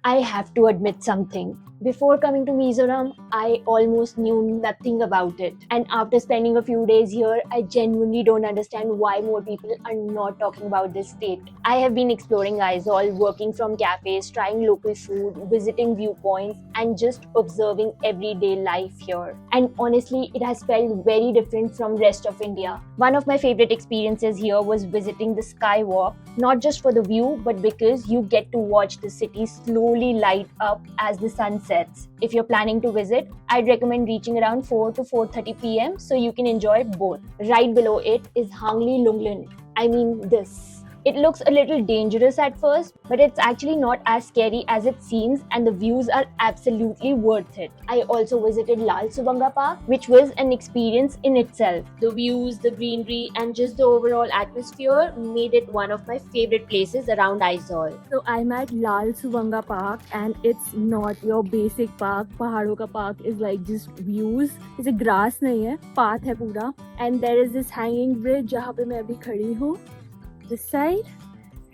I have to admit something. Before coming to Mizoram, I almost knew nothing about it. And after spending a few days here, I genuinely don't understand why more people are not talking about this state. I have been exploring Aizawl, working from cafes, trying local food, visiting viewpoints, and just observing everyday life here. And honestly, it has felt very different from rest of India. One of my favorite experiences here was visiting the skywalk, not just for the view, but because you get to watch the city slowly light up as the sun sets. If you're planning to visit, I'd recommend reaching around 4 to 4:30 p.m. so you can enjoy both. Right below it is Hangli Lunglin. I mean this. It looks a little dangerous at first, but it's actually not as scary as it seems, and the views are absolutely worth it. I also visited Lal Subanga Park, which was an experience in itself. The views, the greenery, and just the overall atmosphere made it one of my favorite places around Aizawl. So I'm at Lal Subanga Park, and it's not your basic park. Pahadon ka park is like just views. It's a grass nahi hai, path hai pura. And there is this hanging bridge jahan pe main abhi khadi hu. This side,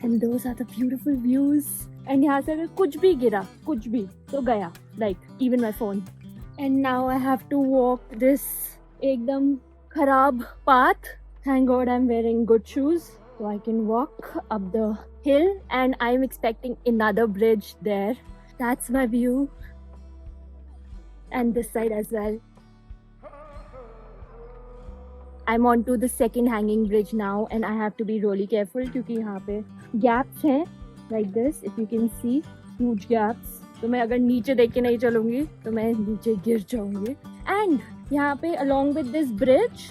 and those are the beautiful views. And यहाँ से अगर कुछ भी गिरा, कुछ भी तो गया, like even my phone. And now I have to walk this एकदम खराब path. Thank God I'm wearing good shoes, so I can walk up the hill. And I'm expecting another bridge there. That's my view. And this side as well. I'm on to the second hanging bridge now, and I have to be really careful क्योंकि यहाँ पे gaps हैं like this. If you can see, huge gaps. तो मैं अगर नीचे देख के नहीं चलूँगी तो मैं नीचे गिर जाऊँगी. And यहाँ पे along with this bridge,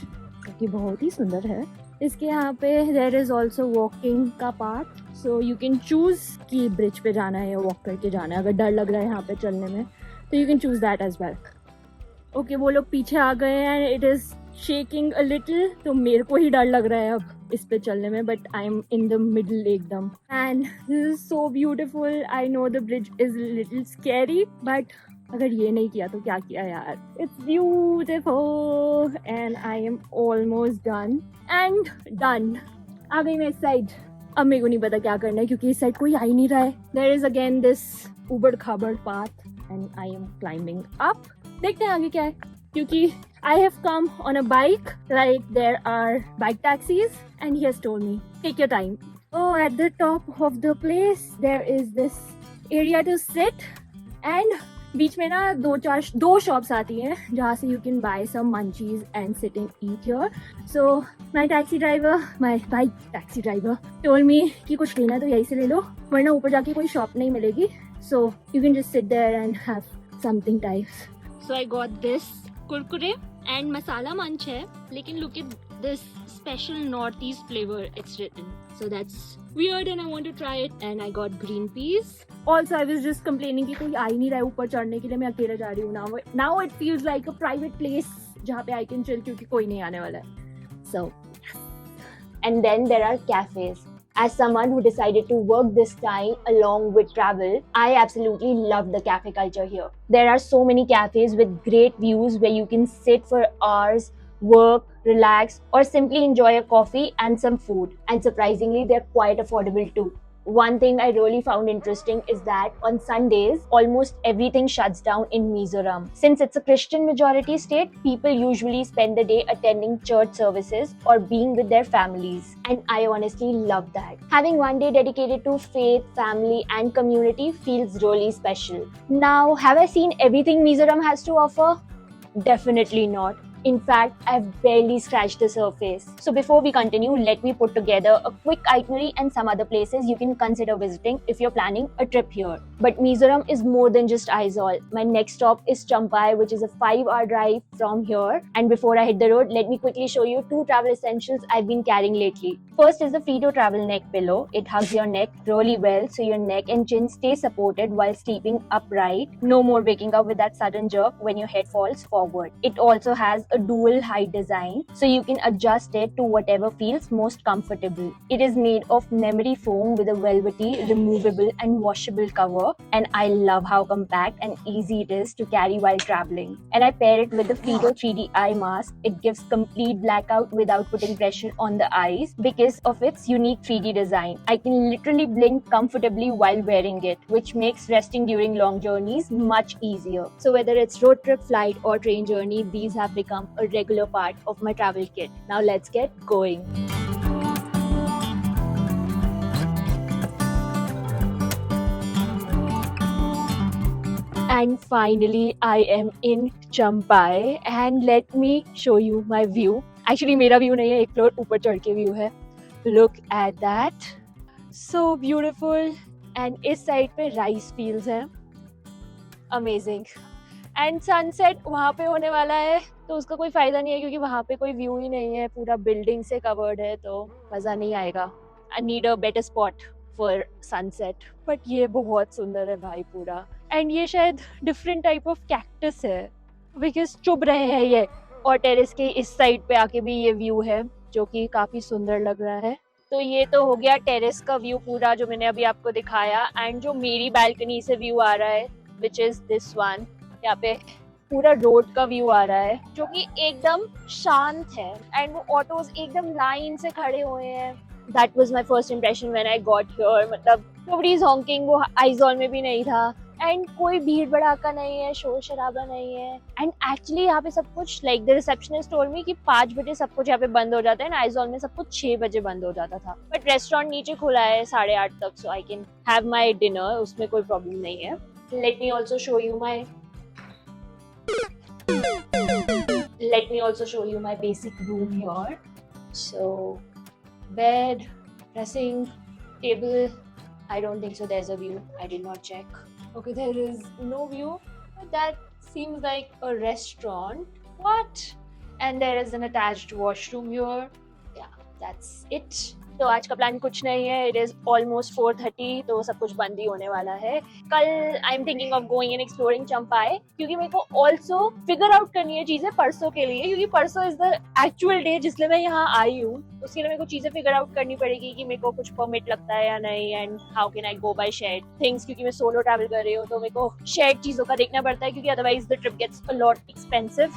जो कि बहुत ही सुंदर है, इसके यहाँ पे there is also walking का part. So you can choose कि bridge पे जाना है या walk करके जाना है. अगर डर लग रहा है यहाँ पे चलने में, तो you can choose that as well. Okay, वो लोग पीछे आ गए हैं and it is shaking a little, तो मेरे को ही डर लग रहा है अब इस पे चलने में, but I'm in the middle एकदम. And this is so beautiful. I know the bridge is a little scary, but अगर ये नहीं किया तो क्या किया यार. It's beautiful and I am almost done. And done. आ गई मैं इस साइड. अब मेरे को नहीं पता क्या करना है क्योंकि इस साइड कोई आ ही नहीं रहा है. There is again this उबड़ खाबड़ path and I am climbing up. देखते हैं आगे क्या है क्योंकि I have come on a bike, like there are bike taxis, and he has told me, take your time. Oh, at the top of the place, there is this area to sit, and बीच में ना दो shops आती हैं जहाँ से you can buy some munchies and sit and eat here. So my bike taxi driver told me कि कुछ लेना तो यहीं से ले लो वरना ऊपर जाके कोई shop नहीं मिलेगी. So you can just sit there and have something nice. So I got this kurkure and masala munch hai, lekin look at this special northeast flavor it's written. So that's weird and I want to try it. And I got green peas. Also I was just complaining कि कोई आ ही नहीं रहा है ऊपर चढ़ने के लिए, मैं अकेले जा रही हूँ. Now it feels like a private place जहाँ पे I can chill क्योंकि कोई नहीं आने वाला है. So and then there are cafes. As someone who decided to work this time along with travel, I absolutely love the cafe culture here. There are so many cafes with great views where you can sit for hours, work, relax, or simply enjoy a coffee and some food. And surprisingly, they're quite affordable too. One thing I really found interesting is that on Sundays, almost everything shuts down in Mizoram. Since it's a Christian majority state, people usually spend the day attending church services or being with their families. And I honestly love that. Having one day dedicated to faith, family, and community feels really special. Now, have I seen everything Mizoram has to offer? Definitely not. In fact, I've barely scratched the surface. So before we continue, let me put together a quick itinerary and some other places you can consider visiting if you're planning a trip here. But Mizoram is more than just Aizawl. My next stop is Champhai, which is a 5-hour drive from here. And before I hit the road, let me quickly show you 2 travel essentials I've been carrying lately. First is the Frido Travel Neck Pillow. It hugs your neck really well so your neck and chin stay supported while sleeping upright. No more waking up with that sudden jerk when your head falls forward. It also has a dual height design, so you can adjust it to whatever feels most comfortable. It is made of memory foam with a velvety, removable and washable cover, and I love how compact and easy it is to carry while traveling. And I pair it with the Frido 3D eye mask. It gives complete blackout without putting pressure on the eyes because of its unique 3D design. I can literally blink comfortably while wearing it, which makes resting during long journeys much easier. So whether it's road trip, flight or train journey, these have become a regular part of my travel kit. Now let's get going. And finally, I am in Champhai and let me show you my view. Actually, मेरा view नहीं है, एक floor ऊपर चढ़ के view है. Look at that. So beautiful. And इस side पे rice fields हैं. Amazing. And sunset वहाँ पे होने वाला है, तो उसका कोई फायदा नहीं है क्योंकि वहाँ पे कोई व्यू ही नहीं है, पूरा बिल्डिंग से कवर्ड है, तो मज़ा नहीं आएगा. I need a better spot for sunset. But ये बहुत सुंदर है भाई पूरा. एंड ये शायद डिफरेंट टाइप ऑफ कैक्टस है बिकॉज चुभ रहे हैं ये. और टेरेस के इस साइड पे आके भी ये व्यू है जो कि काफी सुंदर लग रहा है. तो ये तो हो गया टेरेस का व्यू पूरा जो मैंने अभी आपको दिखाया. एंड जो मेरी बालकनी से व्यू आ रहा है विच इज दिस वन, यहाँ पे पूरा रोड का व्यू आ रहा है जो कि एकदम शांत है. एंड वो ऑटोज एकदम लाइन से खड़े हुए हैं. That was my first impression when I got here. मतलब नोबडी इज हॉकिंग, वो आइजॉल में भी नहीं था. एंड कोई भीड़ भड़ाका नहीं है, शोर शराबा नहीं है. एंड एक्चुअली यहाँ पे सब कुछ like the receptionist told me कि 5 बजे सब कुछ यहाँ पे बंद हो जाता है. एंड आइजॉल में सब कुछ 6 बजे बंद हो जाता था. बट रेस्टोरेंट नीचे खुला है 8:30 तक, so I can have my dinner, उसमें कोई प्रॉब्लम नहीं है. Let me also show you my basic room here. So bed, dressing table. I don't think so there's a view. I did not check. Okay, there is no view. But that seems like a restaurant. What? And there is an attached washroom here. Yeah, that's it. तो आज का plan कुछ नहीं है. It is almost 4:30, तो सब कुछ बंद ही होने वाला है. कल I am thinking of going and exploring Champai, क्योंकि मेरे को ऑल्सो फिगर आउट करनी है चीजें परसों के लिए, क्योंकि परसों इज द एक्चुअल डे जिसलिए मैं यहाँ आई हूँ. उसके लिए मेरे को चीजें फिगर आउट करनी पड़ेगी कि मेरे को कुछ परमिट लगता है या नहीं, and how can I go by shared things, क्योंकि मैं सोलो ट्रैवल कर रही हूँ. तो मेरे को शेयर्ड चीजों का देखना पड़ता है क्योंकि otherwise the trip gets a lot expensive.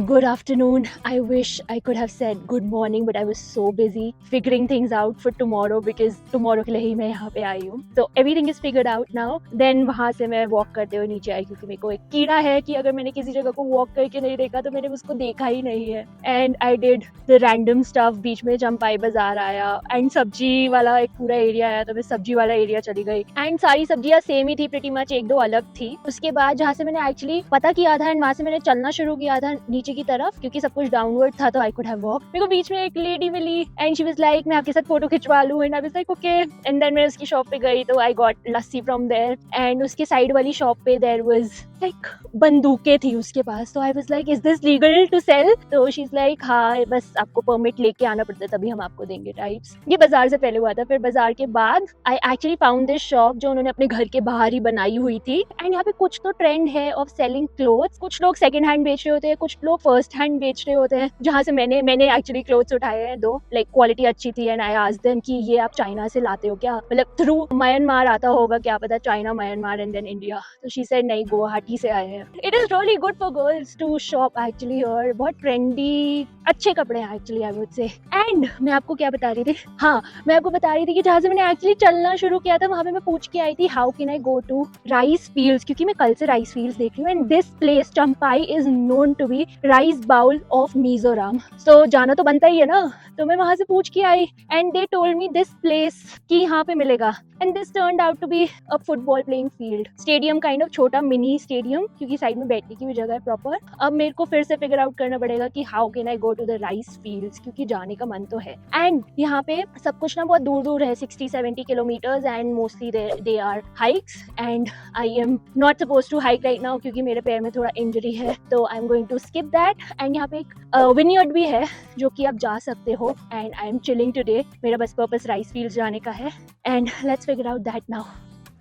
Good afternoon. I wish I could have said good morning, but I was so busy figuring things out for tomorrow because tomorrow के लिए ही मैं यहाँ पे आई हूँ. So everything is figured out now. Then वहाँ से मैं walk करते हुए नीचे आई क्योंकि मेरे को एक कीड़ा है कि अगर मैंने किसी जगह को walk करके नहीं देखा तो मैंने उसको देखा ही नहीं है. And I did the random stuff. बीच में चंपाई बाजार आया एंड सब्जी वाला एक पूरा एरिया आया, तो मैं सब्जी वाला एरिया चली गई. एंड सारी सब्जियाँ सेम ही थी pretty much, 1-2 अलग थी. उसके बाद जहाँ से मैंने एक्चुअली पता किया था एंड वहाँ से मैंने चलना शुरू किया था की तरफ, क्योंकि सब कुछ डाउनवर्ड था, तो आई कुड हैव वॉक. मेरे को बीच में एक लेडी मिली एंड शी वाज लाइक मैं आपके साथ फोटो खिंचवा लूं, and I was like okay. And then मैं उसकी शॉप पे गई, तो I got lassi from there. And उसके साइड वाली शॉप पे देयर वाज लाइक बंदूकें थी उसके पास. तो I was like is this legal to sell? तो शी इज लाइक हाँ, बस आपको परमिट लेके आना पड़ता है तभी हम आपको देंगे टाइप्स. ये बाजार से पहले हुआ था. फिर बाजार के बाद I actually found this shop जो उन्होंने अपने घर के बाहर ही बनाई हुई थी. एंड यहाँ पे कुछ तो ट्रेंड है ऑफ सेलिंग क्लोथ्स. कुछ लोग सेकंड हैंड बेच रहे होते हैं, कुछ लोग फर्स्ट हैंड बेच रहे होते हैं. जहाँ से मैंने एक्चुअली क्लोथ्स उठाए हैं 2, लाइक क्वालिटी अच्छी थी. एंड आई आस्क्ड देम कि ये आप चाइना से लाते हो क्या, मतलब थ्रू म्यांमार आता होगा क्या पता, China Myanmar and then India. तो शी सेड नहीं, गुवाहाटी से आए हैं. It is really good for girls to shop actually, और बहुत ट्रेंडी अच्छे कपड़े हैं actually I would say. And मैं आपको क्या बता रही थी, हाँ मैं आपको बता रही थी कि जहाँ से मैंने एक्चुअली चलना शुरू किया था वहाँ पे मैं पूछ के आई थी how can I go to rice fields, क्योंकि मैं कल से राइस फील्ड्स देख रही हूँ. And this place Champhai is known to be rice bowl of Mizoram. So जाना तो बनता ही है ना. तो मैं वहां से पूछ के आई and they told me this place कि यहाँ पे मिलेगा. And this turned out to be a football playing field, stadium kind of, छोटा मिनी स्टेडियम, क्योंकि साइड में बैठने की भी जगह है प्रॉपर. अब मेरे को फिर से फिगर आउट करना पड़ेगा कि how can I go to the rice fields, क्योंकि जाने का मन तो है. एंड यहाँ पे सब कुछ ना बहुत दूर दूर है, 60-70 kilometres, and mostly they are hikes. And I am not suppose to hike right now क्योंकि मेरे पैर में थोड़ा इंजरी है, तो I am going to skip that. And यहाँ पे एक विनियर्ड भी है जो कि आप जा सकते हो. And I M chilling today. मेरा बस पर्पस राइस फील्ड्स जाने का है. And let's figure out that now.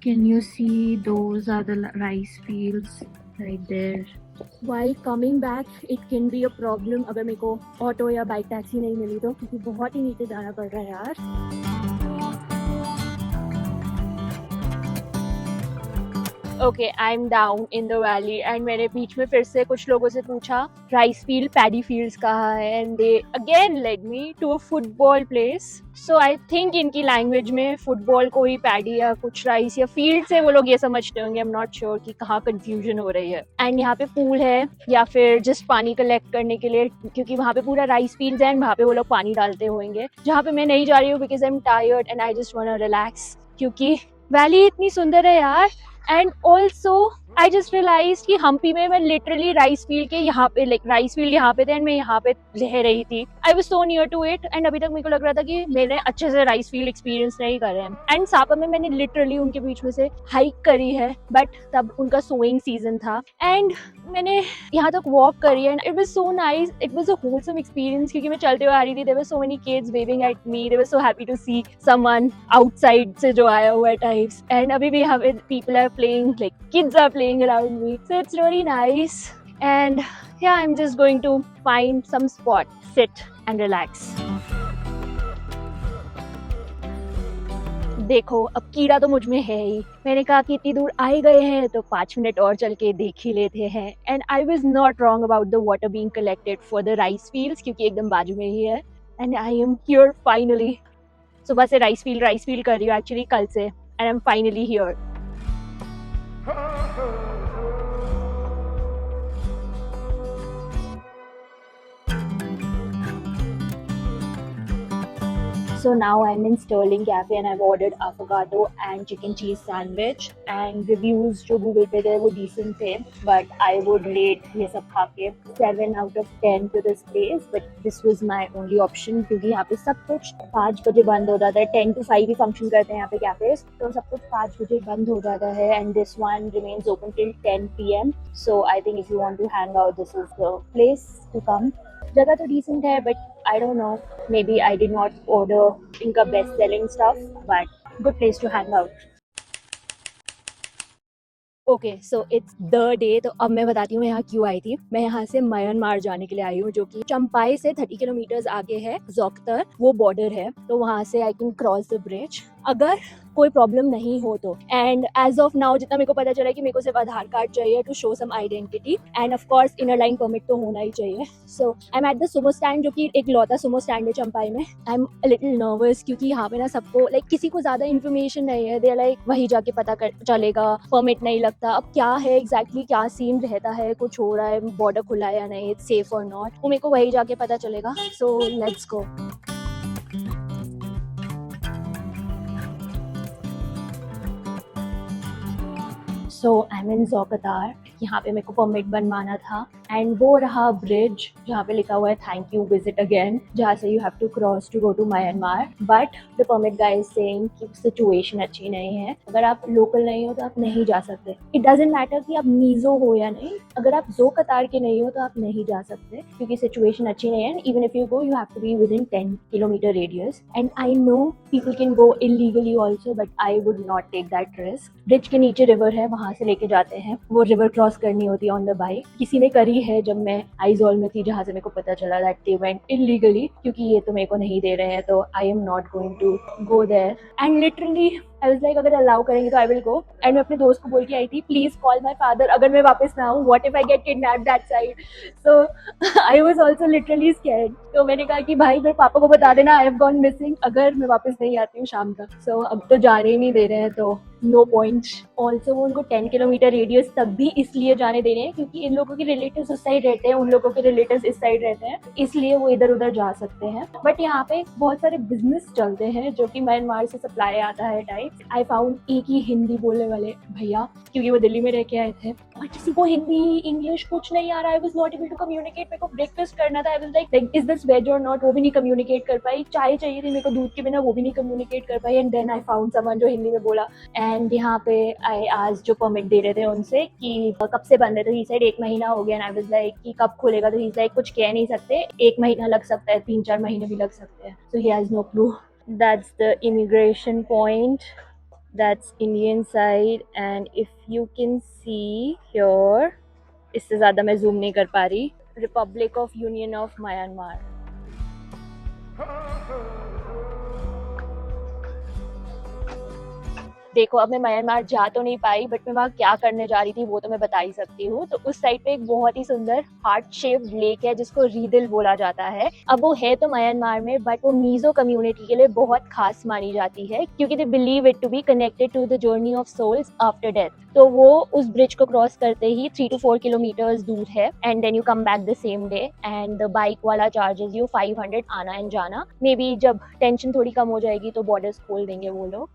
Can you see those are the rice fields? right there. While coming back, it can be a problem अगर मेरे को auto या bike taxi नहीं मिली तो, क्योंकि बहुत ही नीचे जाना पड़ रहा है यार. Okay, I am down in the valley and मैंने बीच में फिर से कुछ लोगों से पूछा राइस फील्ड पैडी फील्ड्स कहाँ है, and they again led me to a football place. So I think इनकी लैंग्वेज में फुटबॉल को ही पैडी या कुछ राइस या फील्ड से वो लोग ये समझते होंगे. आई एम नॉट श्योर कि कहाँ कंफ्यूजन हो रही है. एंड यहाँ पे पूल है या फिर जस्ट पानी कलेक्ट करने के लिए, क्योंकि वहाँ पे पूरा राइस फील्ड है एंड वहाँ पे वो लोग पानी डालते होंगे. जहाँ पे मैं नहीं जा रही हूँ because I am tired and I just want to relax, क्योंकि वैली इतनी सुंदर है यार. And also I just realise कि हम्पी में मैं लिटरली राइस फील्ड के यहाँ पे, लाइक राइस फील्ड यहाँ पे थे एंड मैं यहाँ पे रह रही थी. I was so near to it and अभी तक मेरे को लग रहा था कि मैंने अच्छे से राइस फील्ड एक्सपीरियंस नहीं करे हैं. एंड सापा में मैंने लिटरली उनके बीच में से हाइक करी है, बट तब उनका सोइंग सीजन था एंड मैंने यहाँ तक वॉक करी and it was so nice. It was a wholesome experience, क्योंकि मैं चलते हुए आ रही थी. There were so many kids waving at me. They were so happy to see someone outside से जो आया हुआ है टाइप्स. एंड अभी भी यहाँ पे people are playing, like kids are playing around me, so it's really nice. And yeah, I'm just going to find some spot, sit and relax. देखो, अब कीड़ा तो मुझ में है ही. मैंने कहा कि इतनी दूर आए गए हैं तो 5 मिनट और चल के देख ही लेते हैं. And I was not wrong about the water being collected for the rice fields, क्योंकि एकदम बाजू में ही है. And I am here finally. सुबह से राइस फील्ड कर रही हूँ एक्चुअली, कल से. And I M finally here. So now I'm in Sterling Cafe and I've ordered avocado and chicken cheese sandwich. And reviews जो Google पे थे वो decent थे, but I would rate ये सब खा के 7 out of 10 to this place. But this was my only option, क्योंकि यहाँ पे सब कुछ 5 बजे बंद हो जाता है. 10 to 5 ही फंक्शन करते हैं यहाँ पे कैफेज, तो सब कुछ 5 बजे बंद हो जाता है. And this one remains open till 10 p.m. So I think if you want to hang out, this is the place to come. जगह तो decent है, but I don't know, maybe I did not order इनका best selling stuff, but good place to hang out. Okay, so it's the day. तो अब मैं बताती हूँ मैं यहाँ क्यों आई थी. मैं यहाँ से म्यांमार जाने के लिए आई हूँ, जो कि चंपाई से 30 किलोमीटर आगे है. जोख्तर वो बॉर्डर है, तो वहाँ से I can cross the bridge अगर कोई प्रॉब्लम नहीं हो तो. एंड एज ऑफ नाउ जितना मेरे को पता चला है कि मेरे को सिर्फ आधार कार्ड चाहिए to show some identity, and of course inner line permit तो होना ही चाहिए. So I am at the Sumo stand, जो कि एक लौता सुमो स्टैंड है चंपाई में. I am a little nervous, क्योंकि यहाँ पे ना सबको, लाइक किसी को ज्यादा इन्फॉर्मेशन नहीं है. दे लाइक वही जाके पता चलेगा, परमिट नहीं लगता. अब क्या है एग्जैक्टली क्या सीन रहता है, कुछ हो रहा है, बॉर्डर खुला है या नहीं, इट्स सेफ और नॉट, वो मेरे को वही जाके पता चलेगा. So let's go. So I am in Zokhawthar. यहाँ पे मेरे को परमिट बनवाना था एंड वो रहा ब्रिज जहाँ पे लिखा हुआ है थैंक यू विजिट अगेन, जहाँ से you have to cross to go to Myanmar. But the permit guide is saying कि सिचुएशन अच्छी नहीं है, अगर आप लोकल नहीं हो तो आप नहीं जा सकते. इट डजंट मैटर कि आप मीजो हो या नहीं, अगर आप जोखतार के नहीं हो तो आप नहीं जा सकते, क्योंकि सिचुएशन अच्छी नहीं है. Even if you go you have to be within 10 kilometre radius. And I know people can go illegally also, but I would not take that risk. Bridge के नीचे रिवर है, वहां से लेके जाते हैं, वो रिवर क्रॉस करनी होती है ऑन द बाइक. किसी ने करी है जब मैं आइजॉल में थी, जहाँ से मेरे को पता चला दैट दे वेंट इलीगली, क्योंकि ये तो मेरे को नहीं दे रहे हैं, तो I am not going to go there. And literally I was like अगर अलाउ करेंगे तो आई विल गो. एंड मैं अपने दोस्त को बोल के आई थी प्लीज कॉल माय फादर, अगर मैं वापस ना आऊँ, what if I get kidnapped that side. So I was also literally scared. तो मैंने कहा कि भाई मेरे पापा को बता देना आई हैव गॉन मिसिंग, अगर मैं वापस नहीं आती हूँ शाम तक. सो अब तो जाने ही नहीं दे रहे हैं, तो नो पॉइंट. ऑल्सो वो उनको 10 किलोमीटर रेडियस तक भी इसलिए जाने दे रहे हैं क्योंकि इन लोगों के रिलेटिव्स उस साइड रहते हैं, उन लोगों के रिलेटिव्स इस साइड रहते हैं, इसलिए वो इधर उधर जा सकते हैं. बट यहाँ पे बहुत सारे बिजनेस चलते हैं जो कि म्यांमार से सप्लाई आता है टाइप. आई फाउंड एक ही हिंदी बोलने वाले भैया, क्योंकि वो दिल्ली में रह के आए थे, और किसी को हिंदी इंग्लिश कुछ नहीं आ रहा. I was not able to communicate. मेरे को ब्रेकफास्ट करना था, I was like is this veg और नॉट, वो भी नहीं कम्युनिकेट कर पाई. चाय चाहिए थी मेरे को दूध के बिना, वो भी नहीं कम्युनिकेट कर पाई. And then I found someone जो हिंदी में बोला. एंड यहाँ पे आई आज जो परमिट दे रहे थे उनसे कि कब से बंद है, तो ही साइड 1 महीना हो गया. एंड आई वाज लाइक कि कब खुलेगा, तो ही साइड कुछ कह नहीं सकते, 1 महीना लग सकता है, 3-4 महीने भी लग सकते हैं. So he has no clue. That's the immigration point. That's Indian side, and if you can see here, इससे ज़्यादा मैं जूम नहीं कर पा रही। Republic of union of Myanmar. देखो, अब मैं म्यांमार जा तो नहीं पाई, बट मैं वहाँ क्या करने जा रही थी वो तो मैं बता ही सकती हूँ। तो उस साइड पे एक बहुत ही सुंदर हार्ट शेप्ड लेक है जिसको रीदिल बोला जाता है। अब वो है तो म्यांमार में, बट वो मीजो कम्युनिटी के लिए बहुत खास मानी जाती है क्योंकि they believe it to be connected to the journey of souls after death. तो वो उस ब्रिज को क्रॉस करते ही 3 to 4 किलोमीटर्स दूर है, and then you come back the same day, and the bike वाला चार्जेस यू 500 आना एंड जाना। मे बी जब टेंशन थोड़ी कम हो जाएगी तो बॉर्डर्स खोल देंगे वो लोग।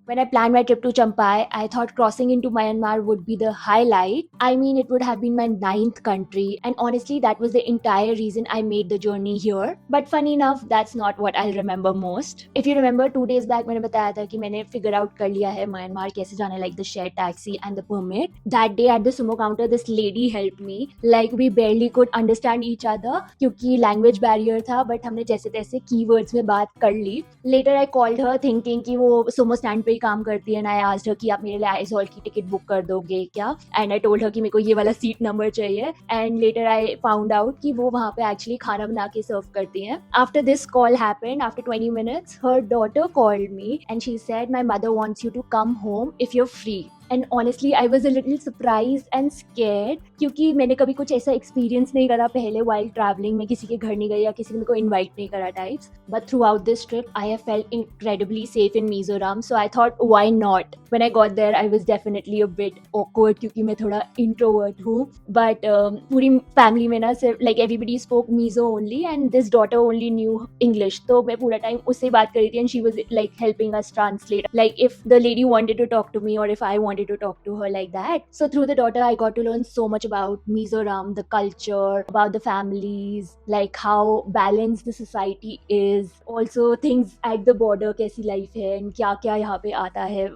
When I planned my trip to Champhai, I thought crossing into Myanmar would be the highlight. I mean, it would have been my 9th country, and honestly, that was the entire reason I made the journey here. But funny enough, that's not what I'll remember most. If you remember, 2 days back मैंने बताया था कि मैंने figure out कर लिया है Myanmar कैसे जाना है, like the shared taxi and the permit. That day at the sumo counter, this lady helped me. Like we barely could understand each other क्योंकि language barrier था, but हमने जैसे तैसे keywords में बात कर ली. Later I called her thinking कि वो sumo stand पे काम करती है, and I asked her कि आप मेरे लिए आइजॉल की टिकट बुक कर दोगे क्या, and I told her कि मेरे को ये वाला सीट नंबर चाहिए, and later I found out कि वो वहाँ पे एक्चुअली खाना बना के सर्व करती हैं. After this call happened, after 20 minutes, her daughter called me and she said my mother wants you to come home if you're free. And honestly, I was a little surprised and scared क्योंकि मैंने कभी कुछ ऐसा experience नहीं करा पहले while traveling. मैं किसी के घर नहीं गई या किसी ने मेरे को इनवाइट नहीं करा types. But throughout this trip, I have felt incredibly safe in Mizoram. So I thought, why not? When I got there, I was definitely a bit awkward क्योंकि मैं थोड़ा introvert हूँ. But पूरी फैमिली में ना सिर्फ like everybody spoke Mizo only and this daughter only knew English. तो मैं पूरा टाइम उससे बात कर रही थी and she was like helping us translate. Like if the lady wanted to talk to me or if I wanted to talk to her like that. So through the daughter, I got to learn so much about Mizoram, the culture, about the families, like how balanced the society is. Also things at the border, कैसी life है and क्या क्या यहाँ पे आता है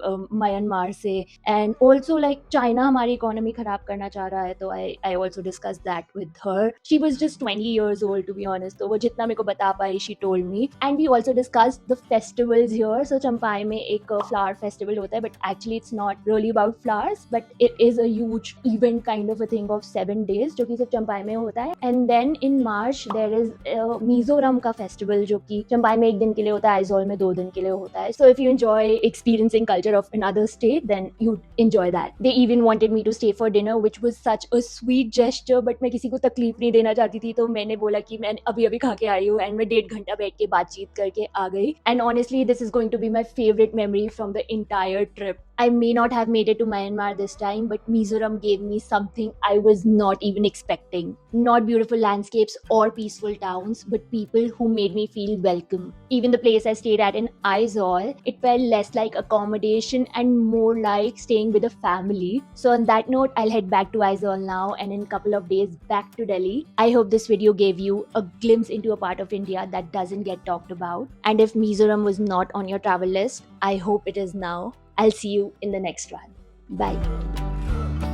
Myanmar से. And also like China हमारी economy खराब करना चाह रहा है, तो I also discussed that with her. She was just 20 years old to be honest. तो वो जितना मेरे को बता पाई she told me. And we also discussed the festivals here. So Champhai में एक flower festival होता है, but actually it's not really about flowers, but it is a huge event kind of a thing of 7 days जो कि सिर्फ चंपाई में होता है. And then in March there is Mizoram का festival जो कि चंपाई में 1 दिन के लिए होता है, आइजॉल में 2 दिन के लिए होता है. So if you enjoy experiencing culture of another state, then you enjoy that. They even wanted me to stay for dinner, which was such a sweet gesture, but मैं किसी को तकलीफ नहीं देना चाहती थी, तो मैंने बोला कि मैं अभी अभी खा के आई हूँ, and मैं 1.5 घंटा बैठ के बातचीत करके आ गई. And honestly, this is going to be my favorite memory from the entire trip. I may not have made it to Myanmar this time, but Mizoram gave me something I was not even expecting. Not beautiful landscapes or peaceful towns, but people who made me feel welcome. Even the place I stayed at in Aizawl, it felt less like accommodation and more like staying with a family. So on that note, I'll head back to Aizawl now and in a couple of days back to Delhi. I hope this video gave you a glimpse into a part of India that doesn't get talked about. And if Mizoram was not on your travel list, I hope it is now. I'll see you in the next one. Bye.